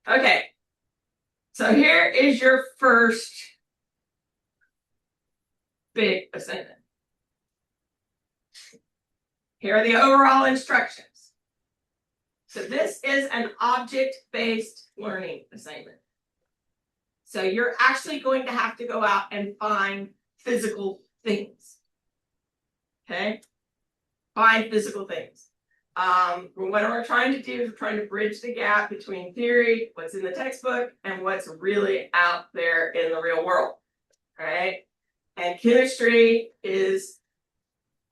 Okay, so here is your first big assignment. Here are the overall instructions. So this is an object-based learning assignment. So you're actually going to have to go out and find physical things. Okay? Find physical things. What we're trying to do is we're trying to bridge the gap between theory, what's in the textbook, and what's really out there in the real world. All right? And chemistry is,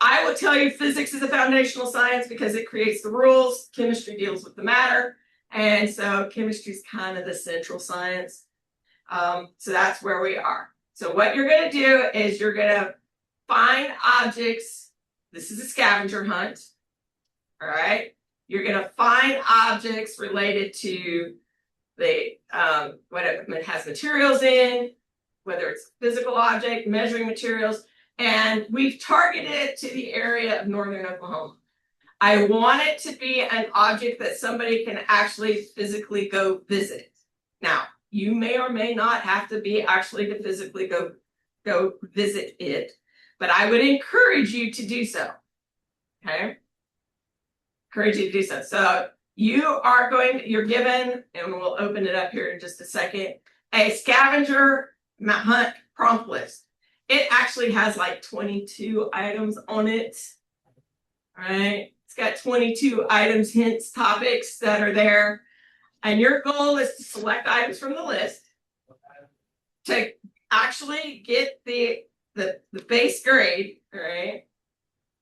I will tell you, physics is a foundational science because it creates the rules. Chemistry deals with the matter. And so chemistry is kind of the central science. So that's where we are. So what you're going to do is you're going to find objects. This is a scavenger hunt. All right. You're going to find objects related to the what it has materials in, whether it's physical object, measuring materials, and we've targeted it to the area of northern Oklahoma. I want it to be an object that somebody can actually physically go visit. Now, you may or may not have to be actually to physically go visit it, but I would encourage you to do so. Okay? Encourage you to do so. So you're given, and we'll open it up here in just a second, a scavenger hunt prompt list. It actually has like 22 items on it. All right. It's got 22 items, hints, topics that are there. And your goal is to select items from the list to actually get the base grade, all right?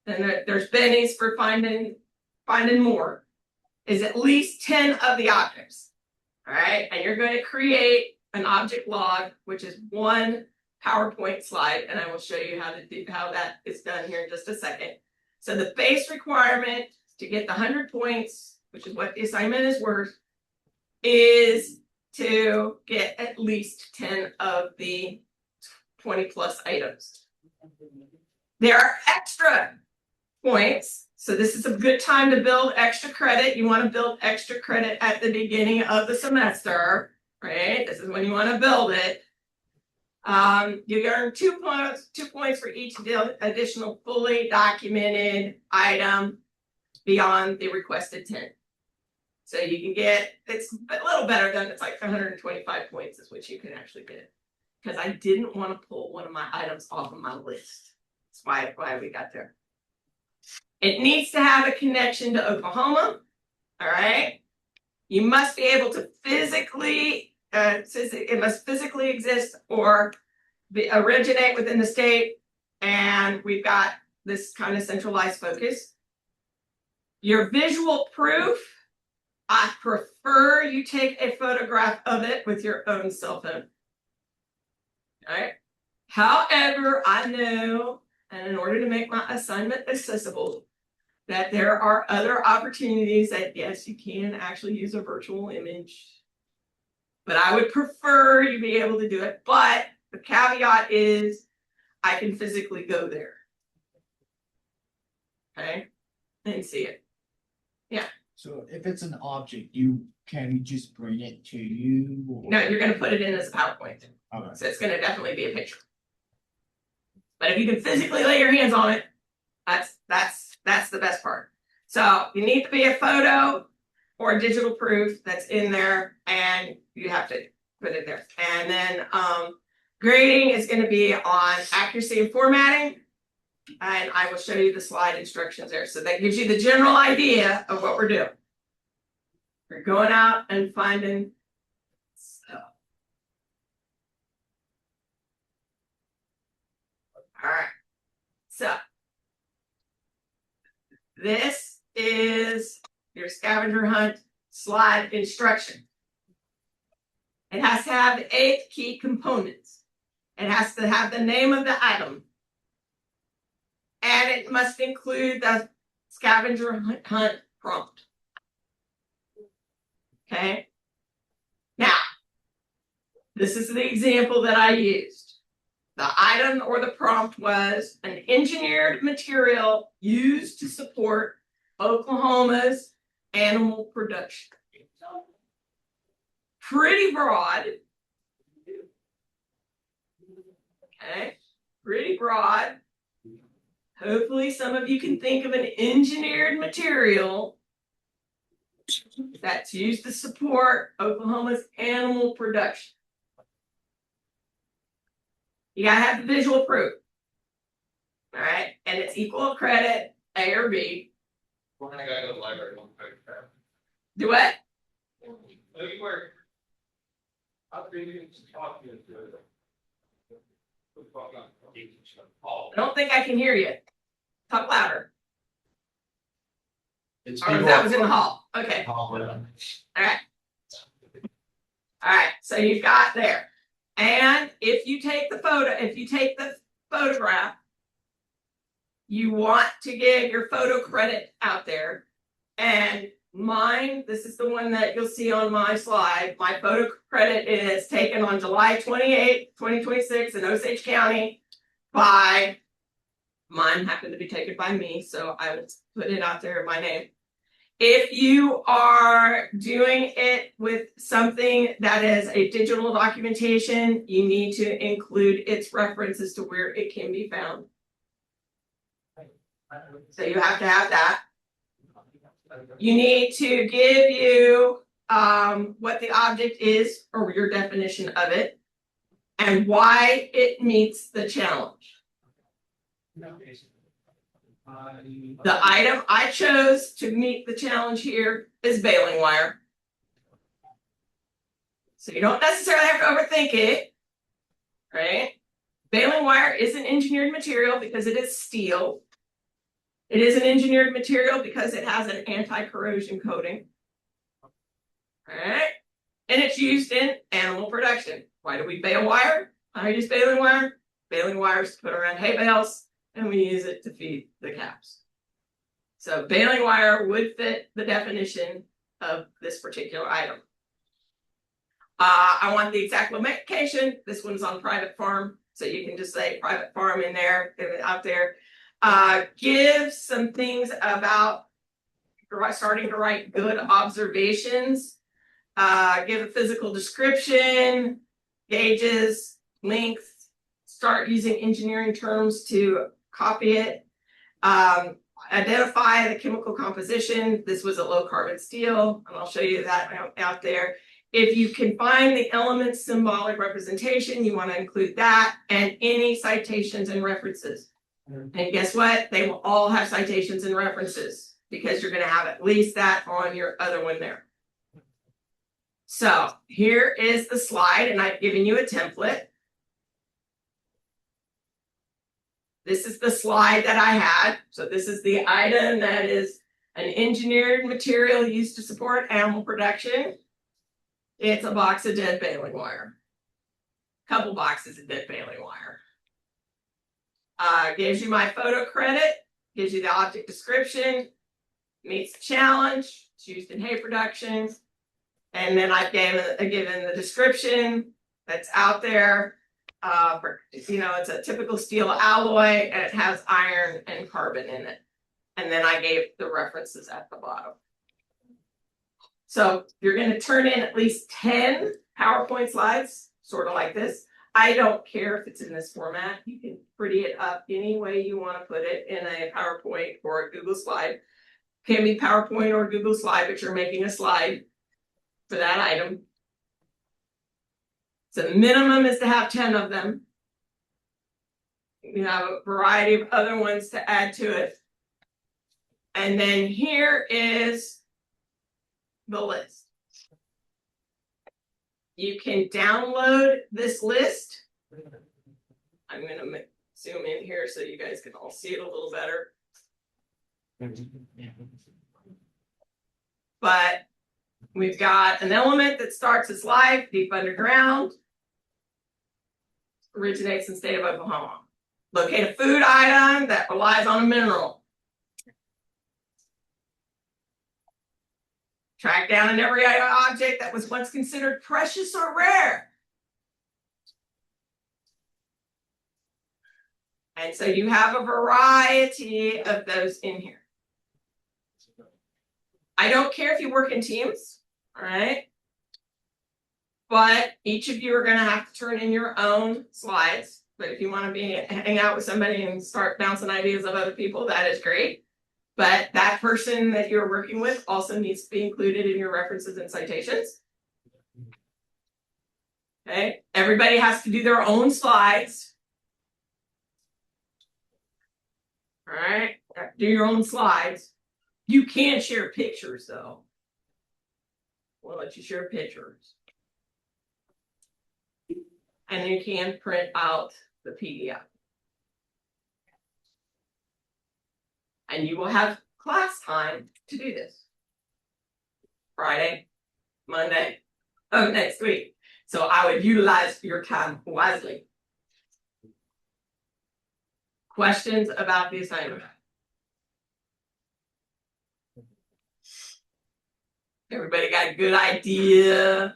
And there's bennies for finding more, is at least 10 of the objects, all right? And you're going to create an object log, which is one PowerPoint slide, and I will show you how that is done here in just a second. So the base requirement to get the 100 points, which is what the assignment is worth, is to get at least 10 of the 20 plus items. There are extra points. So this is a good time to build extra credit. You want to build extra credit at the beginning of the semester, right? This is when you want to build it. You earn 2 points for each additional fully documented item beyond the requested 10. So you can get, it's a little better than, it's like 125 points is what you can actually get. Because I didn't want to pull one of my items off of my list. That's why we got there. It needs to have a connection to Oklahoma. All right. You must be able to physically, it must physically exist or originate within the state. And we've got this kind of centralized focus. Your visual proof, I prefer you take a photograph of it with your own cell phone. All right. However, I know, and in order to make my assignment accessible, that there are other opportunities that, yes, you can actually use a virtual image. But I would prefer you be able to do it. But the caveat is I can physically go there. Okay? And see it. Yeah. So if it's an object, can you just bring it to you? Or? No, you're going to put it in as a PowerPoint. Okay. So it's going to definitely be a picture. But if you can physically lay your hands on it, that's the best part. So you need to be a photo or a digital proof that's in there, and you have to put it there. And then grading is going to be on accuracy and formatting. And I will show you the slide instructions there. So that gives you the general idea of what we're doing. We're going out and finding stuff. All right. So this is your scavenger hunt slide instruction. It has to have the 8 key components. It has to have the name of the item. And it must include the scavenger hunt prompt. Okay. Now, this is the example that I used. The item or the prompt was an engineered material used to support Oklahoma's animal production. pretty broad. Okay, pretty broad. Hopefully some of you can think of an engineered material that's used to support Oklahoma's animal production. You gotta have the visual proof. All right, and it's equal credit, A or B. We're gonna go to the library. Do what? I'll be able to talk to you. I don't think I can hear you. Talk louder. It's Or that was in the hall. Okay. All All right, so you've got there. And if you take the photograph, you want to give your photo credit out there. And mine, this is the one that you'll see on my slide. My photo credit is taken on July 28th, 2026 in Osage County by, mine happened to be taken by me, so I will put it out there in my name. If you are doing it with something that is a digital documentation, you need to include its references to where it can be found. So you have to have that. You need to give you what the object is or your definition of it and why it meets the challenge. The item I chose to meet the challenge here is baling wire. So you don't necessarily have to overthink it, right? Baling wire is an engineered material because it is steel. It is an engineered material because it has an anti-corrosion coating. All right. And it's used in animal production. Why do we bale wire? I use baling wire. Baling wire is to put around hay bales, and we use it to feed the cows. So baling wire would fit the definition of this particular item. I want the exact location. This one's on private farm, so you can just say private farm in there, out there. Give some things about starting to write good observations. Give a physical description, gauges, length. Start using engineering terms to copy it. Identify the chemical composition. This was a low carbon steel, and I'll show you that out there. If you can find the element symbolic representation, you want to include that and any citations and references. And guess what? They will all have citations and references because you're going to have at least that on your other one there. So here is the slide, and I've given you a template. This is the slide that I had. So this is the item that is an engineered material used to support animal production. It's a box of dead baling wire. Couple boxes of dead baling wire. Gives you my photo credit, gives you the object description, meets the challenge, it's used in hay production. And then I've given the description that's out there. It's a typical steel alloy and it has iron and carbon in it. And then I gave the references at the bottom. So you're going to turn in at least 10 PowerPoint slides, sort of like this. I don't care if it's in this format. You can pretty it up any way you want to put it in a PowerPoint or a Google slide. Can be PowerPoint or Google slide, but you're making a slide for that item. So the minimum is to have 10 of them. You have a variety of other ones to add to it. And then here is the list. You can download this list. I'm going to zoom in here so you guys can all see it a little better. But we've got an element that starts its life deep underground. Originates in the state of Oklahoma. Locate a food item that relies on a mineral. Track down an everyday object that was once considered precious or rare. And so you have a variety of those in here. I don't care if you work in teams, all right? But each of you are gonna have to turn in your own slides. But if you wanna hang out with somebody and start bouncing ideas of other people, that is great. But that person that you're working with also needs to be included in your references and citations. Okay, everybody has to do their own slides. All right, do your own slides. You can share pictures though. We'll let you share pictures. And you can print out the PDF. And you will have class time to do this. Friday, Monday of next week. So I would utilize your time wisely. Questions about the assignment? Everybody got a good idea?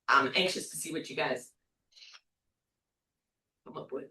I'm anxious to see what you guys come up with.